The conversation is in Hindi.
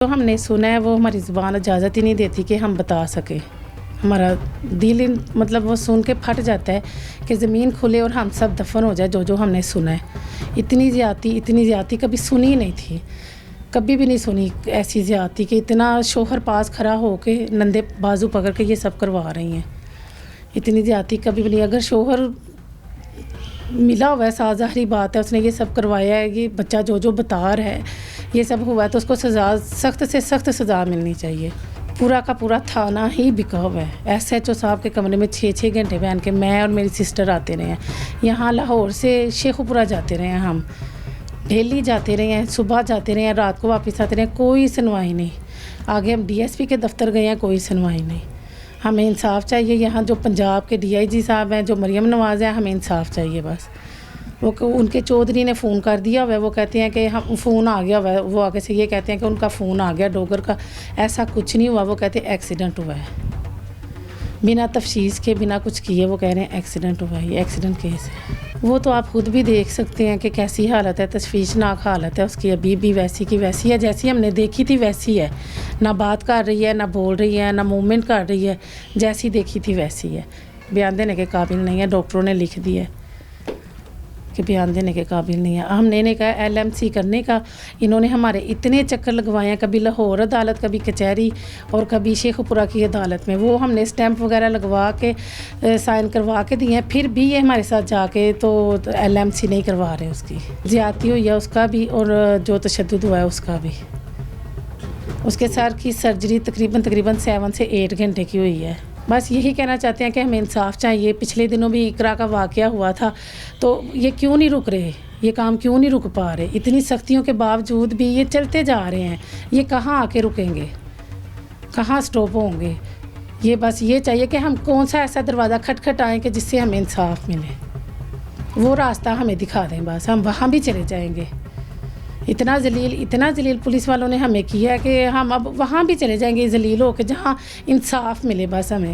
जो हमने सुना है वो हमारी ज़ुबान इजाज़त ही नहीं देती कि हम बता सकें। हमारा दिल मतलब वो सुन के फट जाता है कि ज़मीन खुले और हम सब दफन हो जाए जो हमने सुना है। इतनी ज़्यादती कभी सुनी ही नहीं थी, कभी भी नहीं सुनी ऐसी ज़्यादती कि इतना शोहर पास खड़ा हो के नंदे बाजू पकड़ के ये सब करवा रही हैं। इतनी ज़्यादती कभी भी नहीं। अगर शोहर मिला हुआ है, ज़ाहिरी बात है उसने ये सब करवाया है, ये बच्चा जो बता रहा है ये सब हुआ है, तो उसको सज़ा सख्त से सख्त सज़ा मिलनी चाहिए। पूरा का पूरा थाना ही बिका हुआ है। SHO साहब के कमरे में 6-6 घंटे बहन के मैं और मेरी सिस्टर आते रहे हैं। यहाँ लाहौर से शेखुपुरा जाते रहे हैं, हम डेली जाते रहे हैं, सुबह जाते रहे हैं, रात को वापस आते रहे हैं, कोई सुनवाई नहीं। आगे हम DSP के दफ्तर गए हैं, कोई सुनवाई नहीं। हमें इंसाफ चाहिए। यहाँ जो पंजाब के DIG साहब हैं, जो मरियम नवाज़ हैं, हमें इंसाफ चाहिए बस। वो उनके चौधरी ने फ़ोन कर दिया हुआ है, वो कहते हैं कि हम फ़ोन आ गया हुआ है, वो आगे से ये कहते हैं कि उनका फ़ोन आ गया डोगर का। ऐसा कुछ नहीं हुआ, वो कहते हैं एक्सीडेंट हुआ है। बिना तफसीस के बिना कुछ किए वो कह रहे हैं एक्सीडेंट हुआ है, ये एक्सीडेंट केस है। वो तो आप खुद भी देख सकते हैं कि कैसी हालत है, तशवीशनाक हालत है उसकी। अभी भी वैसी की वैसी है, जैसी हमने देखी थी वैसी है। ना बात कर रही है, ना बोल रही है, ना मूवमेंट कर रही है, जैसी देखी थी वैसी है। बयान देने के काबिल नहीं है, डॉक्टरों ने लिख दिया कि बयान देने के काबिल नहीं है। हमने कहा LMC करने का, इन्होंने हमारे इतने चक्कर लगवाए हैं, कभी लाहौर अदालत, कभी कचहरी और कभी शेखुपुरा की अदालत में। वो हमने स्टैंप वगैरह लगवा के साइन करवा के दिए हैं, फिर भी ये हमारे साथ जाके तो LMC नहीं करवा रहे। उसकी ज़्यादती हुई है उसका भी, और जो तशद्दुद हुआ है उसका भी। उसके सर की सर्जरी तकरीबन 7 से 8 घंटे की हुई है। बस यही कहना चाहते हैं कि हमें इंसाफ चाहिए। पिछले दिनों भी इकरा का वाक़या हुआ था, तो ये क्यों नहीं रुक रहे, ये काम क्यों नहीं रुक पा रहे? इतनी सख्तियों के बावजूद भी ये चलते जा रहे हैं। ये कहाँ आके रुकेंगे, कहाँ स्टॉप होंगे? ये बस ये चाहिए कि हम कौन सा ऐसा दरवाज़ा खटखटाएं कि जिससे हमें इंसाफ मिले। वो रास्ता हमें दिखा दें, बस हम वहाँ भी चले जाएंगे। इतना जलील पुलिस वालों ने हमें किया है कि हम अब वहाँ भी चले जाएंगे जलील होकर, जहाँ इंसाफ मिले बस हमें।